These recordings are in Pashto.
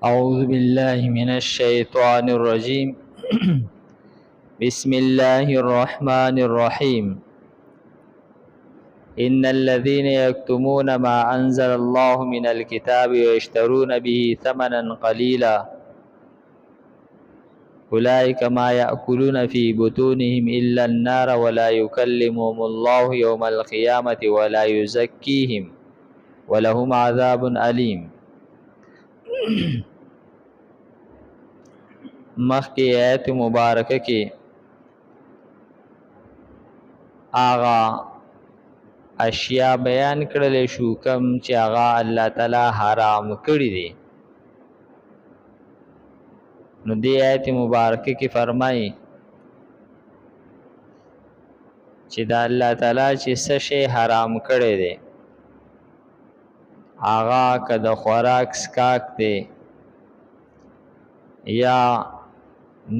أعوذ بالله من الشيطان الرجيم بسم الله الرحمن الرحيم إن الذين يكتمون ما أنزل الله من الكتاب ويشترون به ثمنا قليلا أولئك ما يأكلون في بطونهم إلا النار ولا يكلمهم الله يوم القيامة ولا يزكيهم ولهم عذاب أليم. مخکې آیت مبارکه کې آغا اشیاء بیان کړل شو کم چې آغا الله تعالی حرام کړی دي. نو دې آیت مبارکه کې فرمایي چې دا الله تعالی چې څه شی حرام کړی دی آغا که د خوراک سکاک دی یا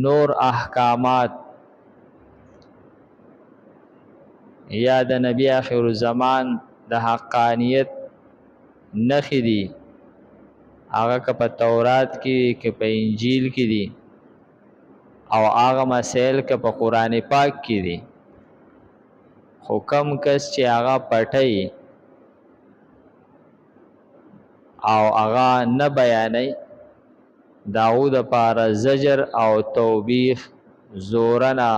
نور احکامات یا د نبی آخر زمان د حقانیت نخی دی آغا که په تورات کې که په انجیل کې دی او آغا مسائل که په قرآن پاک کې دی خو کم کس چې آغا پټی او آغا نه بیانی داود پار زجر او توبیخ زورنا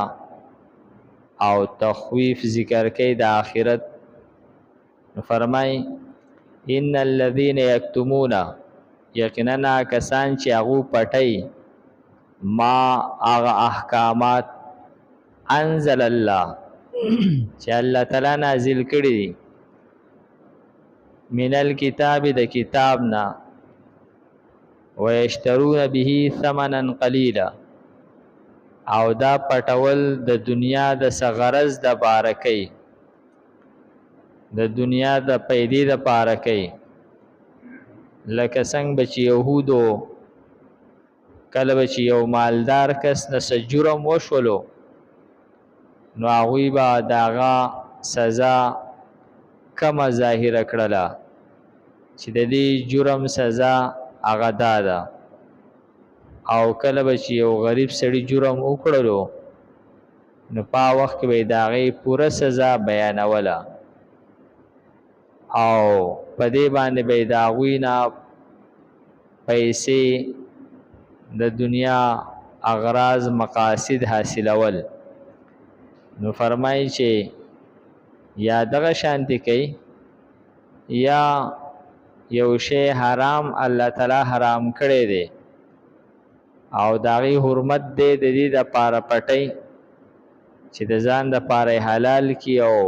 او تخویف ذکر کوي د آخرت. فرمای ان الذين يكتمون یقینا کسان چې هغه پټي ما هغه احکامات انزل الله چې الله تعالی نازل کړي دي من الكتاب د کتابنا ويشترون به ثمنا قليلا او دا پټول د دنیا د سغرز د بارکۍ د دنیا د پیدې د بارکۍ لکه څنګه بچ يهودو کله بچ یو مالدار کس د سجرم وشولو نو هغه به داغه سزا کم ظاهر کړله چې د دې جرم سزا هغه ده او کله به چې یو غریب سړی جرم وکړلو نو په وخت کې به د هغې پوره سزا بیانوله او په دې باندې به د هغوی نه پیسې د دنیا اغراض مقاصد حاصلول. نو فرمایي چې یا دغه شانتي کوي یا یو شی حرام الله تعالی حرام کړی دی او داغي حرمت دې د دې د پاره پټي چې د ځان د پاره حلال کی او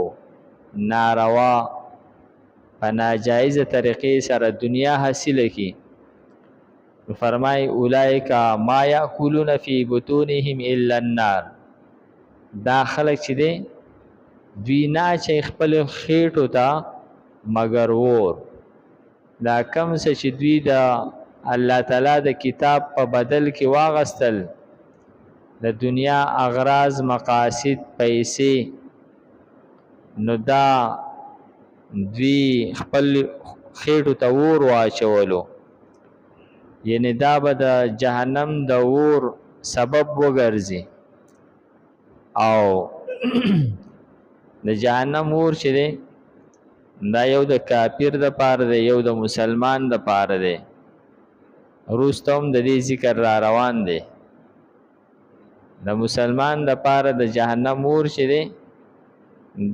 ناروا په ناجایز طریقې سره دنیا حاصله کی. فرمای اولئک ما یاکلون فی بطونهم الا النار دا خلک چې دي دوی نه چې خپل خېټو ته مگر ور دا کم څه چې دوی د الله تعالی د کتاب په بدل کې واغستل د دنیا اغراض مقاصد پیسې نو دا دوی خپل خېټو ته ور واچولو یعنی دا به د جهنم د ور سبب وګرځي او د جهنم ور چې دی دا یو د کافر د پاره دی یو د مسلمان د پاره دی. روستم د دې ذکر را روان دی د مسلمان د پاره د جهنم اور چې دی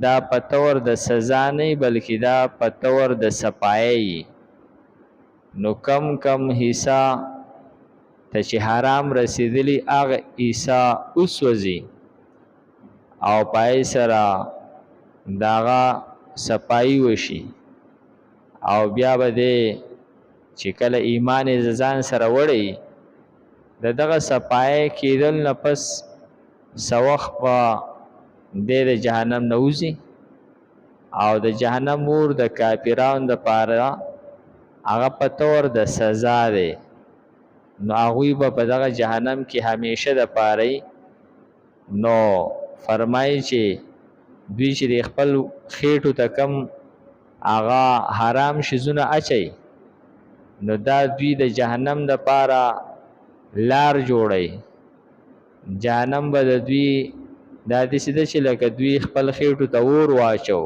دا پتور د سزا نه بلکې دا پتور د صفای نو کم کم حصہ ته چې حرام رسیدلی هغه حصہ اوسوځي او پای سره داغه صفای وشي او بیا به دې چې کله ایمان ځان سره وړي دغه صفای کېدل نه پس سوخ په د جهنم نوځي او د جهنم اور د کافرانو د پاره هغه په تور د سزا دی نو هغه په دغه جهنم کې همیشه د پاره نو فرمایي چې دوی چې خپل خېټو ته کم هغه حرام شیزونه اچي نو دا دوی د جهنم د پاره لار جوړي. جهنم به د دوی دا داسې ده چې لکه دوی خپل خېټو ته اور واچو،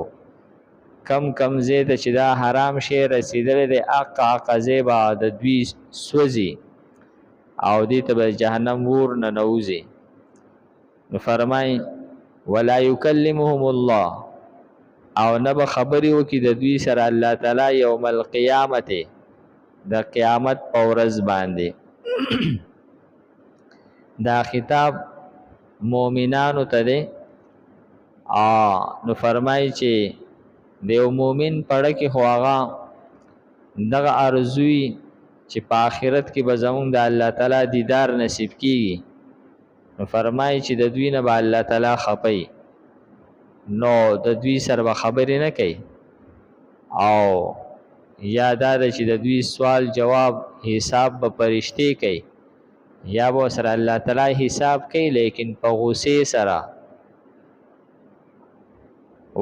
کم ځای ته چې دا حرام شی رسېدلی دی هغه ځای به د دوی سوځي او دې ته به جهنم اور ننوځي. نو فرمایي ولا یکلمهم الله، او نه به خبرې وکړي د دوی سره الله تعالی یوم القیامت، د قیامت په ورځ باندې. دا خطاب مؤمنانو ته دی. نو فرمایي چې د یو مؤمن پړه کې خو هغه دغه ارزوي چې په آخرت کې به زمونږ د الله تعالی دیدار نصیب کیږي. نو فرمایي چې د دوی نه به الله تعالی خپي، نو د دوی سره به خبرې نه کوي، او یا دا ده چې د دوی سوال جواب حساب به فرشتې کوي، یا به سره الله تعالی حساب کوي لیکن په غصې سره.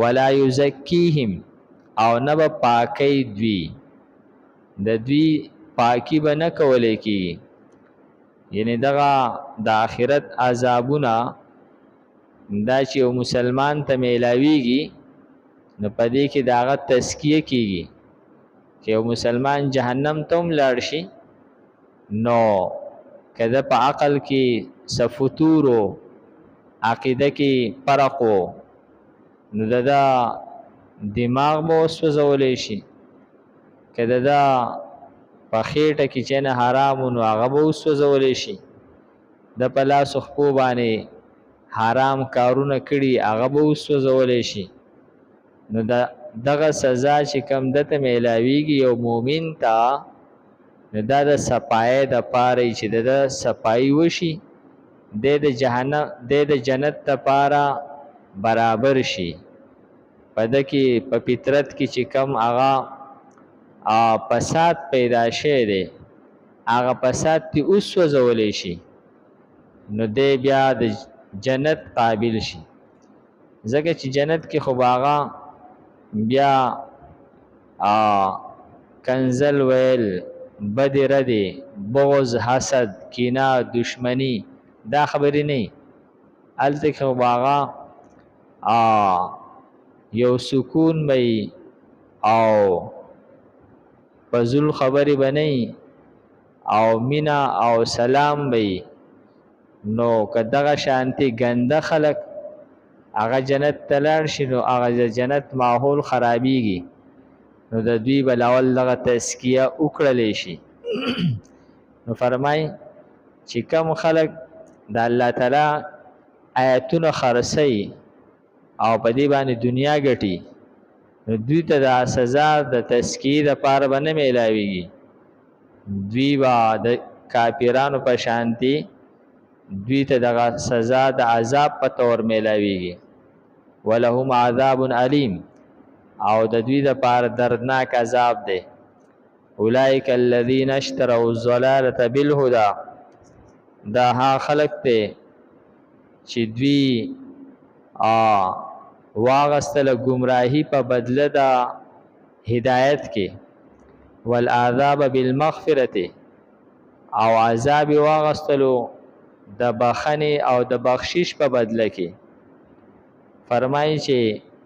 ولا یزکیهم، او نه به پاکی دوی، د دوی پاکی به نه کولی کیږي. یعنی دغه د آخرت عذابونه دا چې یو مسلمان ته میلاویږي نو په دې کې د هغه تزکیه کیږي. چې یو مسلمان جهنم ته هم لاړ شي نو که ده په عقل کې څه فتور و، عقیده کې فرق و، نو د ده دماغ به وسوځولی شي. که د ده په خېټه کې چې نه حرام و نو هغه به وسوځولی شي. د په لاسو خپو باندې حرام کارونه کړي هغه به وسوځولی شي. نو دغه سزا چې کم دته میلاویږي یو مؤمن ته، نو دا د صفایۍ دپاره چې د صفایي وشي، د جنت دپاره برابر شي. په ده کې په فطرت کې چې کم هغه فساد پیدا شوی دی هغه فساد تی وسوځولی شي، نو دی بیا د جنت قابل شي. ځکه چې جنت کې خو هغه بیا کنزل ویل، بد ردی، بغض، حسد، کینه، دشمنی دا خبرې نه. هلته کې خو هغه یو سکون وي او فضول خبرې به نه او مینا او سلام وي. نو که دغه شانتي ګنده خلک هغه جنت ته لاړ شي نو هغه جنت ماحول خرابېږي. نو د دوی به لاول دغه تزکیه وکړلی شي. نو فرمای چې کوم خلک د الله تعالی آیتونه خرڅوي او په دې باندې دنیا ګټي، نو دوی ته د سزا د تزکیې دپاره به نه میلاویږي. دوی به د کافرانو په شانتي دوی ته دغه سزا د عذاب په طور میلاویږي. ولهم عذاب علیم، او د دوی دپاره دردناک عذاب دی. اولئک الذین اشتروا الضلالة بالهدى، دا ها خلق دی چې دوی واغستله گمراهی په بدله د هدایت کې، والعذاب بالمغفرة، او عذاب واغستلو د بخنې او د بخشش په بدله کې. فرمایي چې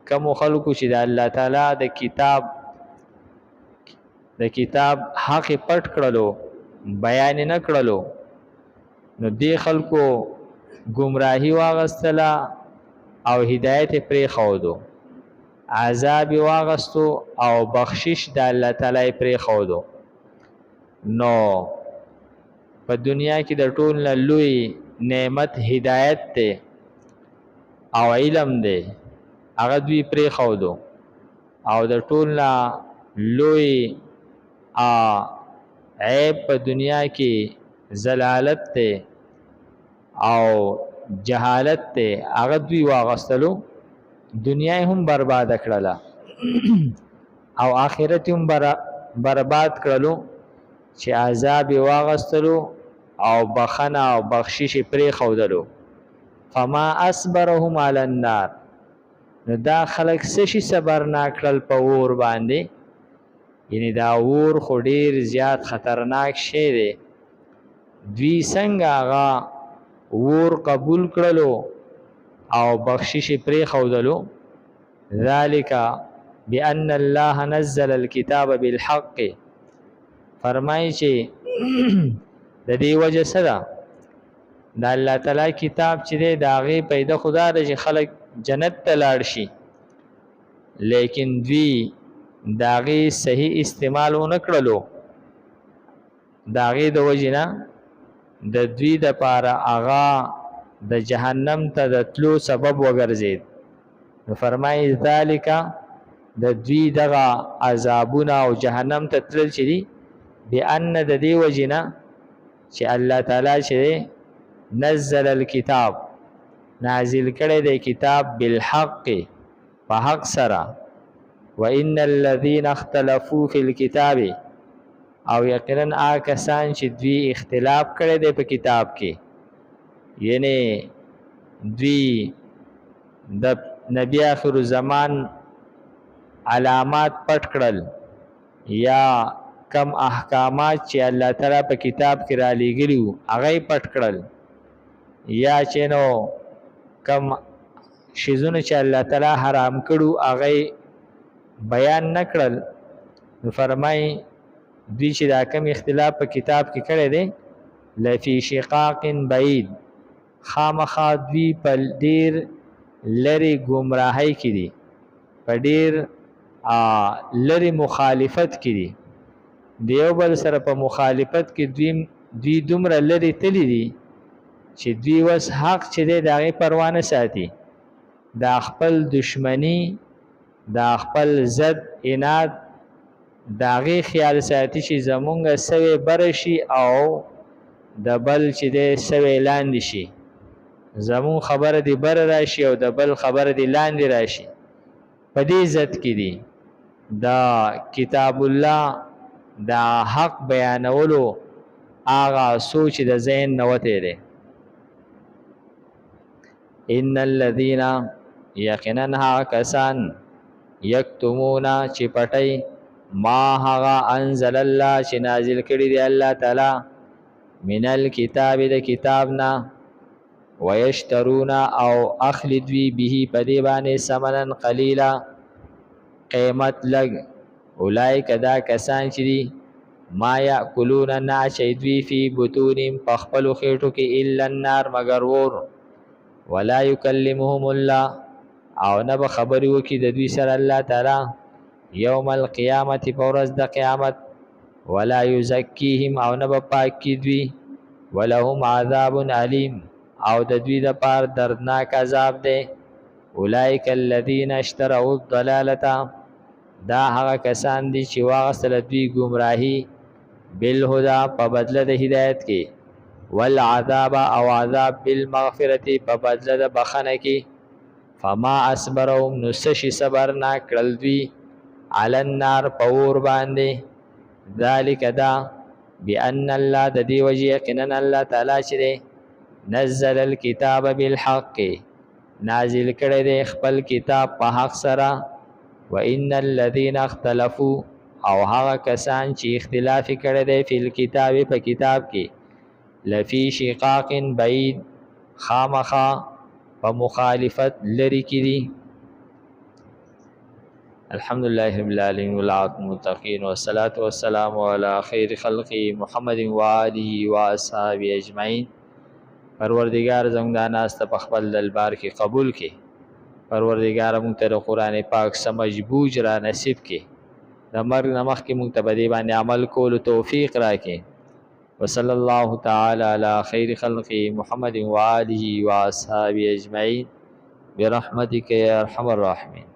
کوم خلکو چې د الله تعالی د کتاب حق پټ کړلو، بیان نه کړلو، نو دې خلکو گمراهی واغستله او هدایت پرې خودو، عذاب واغستو او بخشش د الله تعالی پرې خودو. نو په دنیا کې د ټول نه لوی نعمت هدایت دی او علم دی، هغه دوی پرې خودو. او د ټول نه لوی عیب په دنیا کې ضلالت دی او جهالت دی، هغه دوی واغستلو، دنیا هم برباد کړله او آخرت هم برباد کړلو، چې عذاب واغستلو او بخنه او بخشش پرې خودلو. فما اصبرهم علی النار، نو دا خلق څه شي صبر ناکړل په اور باندې، یعنی دا اور خو ډیر زیات خطرناک شی دی دوی څنګه هغه اور قبول کړلو او بخشش پرې خودلو ذالک بان الله نزل الكتاب بالحق فرمایي چې د دې وجه سره د الله تعالی کتاب چې دی د هغې پیدا خدا ده چې خلک جنت ته لاړ شي لیکن دوی د هغې صحیح استعمال ونه کړلو د هغې د وجې نه د دوی دپاره هغه د جهنم ته د تلو سبب وګرځید نو فرمایي ذالک د دوی دغه عذابونه او جهنم ته تلل چې دي بأن د دې وجې نه چې الله تعالی چې دی نزل الكتاب نازل کړی دی کتاب بالحق په حق سره وان الذين اختلفوا في الكتاب او یقینا هغه کسان چې دوی اختلاف کړی دی په کتاب کې یعنی دوی د نبی آخر زمان علامات پټ کړل یا کم احکامات چې الله تعالی په کتاب کې را لېږلي وو هغه پټ کړل یا چې نو کم شیزونه چې الله تعالی حرام کړو هغه بیان نه کړل نو فرمایي دوی چې دا کم اختلاف په کتاب کې کړی دی لفی شقاق بعید خامخا دوی په ډیر لرې ګمراهۍ کې دي په ډیر لرې مخالفت کې دي د یو بل سره په مخالفت کې دوی دومره لرې تللی دي چې دوی وس حق چې دی د هغې پروا نه ساتي دا خپل دشمني دا خپل ضد عناد د هغې خیال ساتي چې زمونږ سوی بره شي او د بل چې دی سوی لاندې شي زمون خبره دی بره راشي او د بل خبره دی لاندې راشي په دې ضد کې دي دا کتاب الله دا حق بیانولو هغه سوچ د ذهن نه وتی دی ان الذين یقینا هغه کسان یکتمون چې پټی ما هغه انزل الله چې نازل کړي دی الله تعالی من الكتاب د کتاب نه ويشترون او اخلی دوی به پدی باندې ثمنا قلیلا قیمت لگ اولئک دا کسان چې دي ما یاکلون ناشی دوی فی بطونهم پخپل خېټو کې الا النار مگر ور ولا یکلمهم الله او نه به خبرې وکړي د دوی سره الله تعالی یوم القیامت په ورځ د قیامت ولا یزکیهم او نه به پاک کړي دوی ولهم عذاب علیم او د دوی د پار دردناک عذاب دی اولئک الذین اشتروا الضلالة دا هغه کسان دي چې واغستله دوی گمراهی بالهدى په بدله د هدایت کې والعذاب او عذاب بالمغفرة په بدله د بخنه کې فما اصبرهم نسشي صبر نه کړل دوی علی النار په اور باندې ذلک دا بان الله د دې وجه یقینا الله تعالی چې دی نزل الكتاب بالحق نازل کړی دی خپل کتاب په حق سره وان الذين اختلفوا او هغه کسان چې اختلاف کړی دی فی الكتاب په کتاب کې لفی شقاق بعید خامخا په مخالفت لري کې دي الحمدلله رب العالمین والعاقبۃ للمتقین والصلاة والسلام علی خیر خلق محمد و آله و اصحابه اجمعین پروردگار زموږ دا ناسته په خپل دربار کې قبول کړي پروردگار موږ ته د قرآن پاک سمجھ بوج را نصیب کړي د مرګ نه مخکې موږ ته په دې باندې عمل کولو توفیق راکړي وصلی الله تعالی علی خیر خلق محمد و آله و اصحابه اجمعین برحمتک یا ارحم الراحمین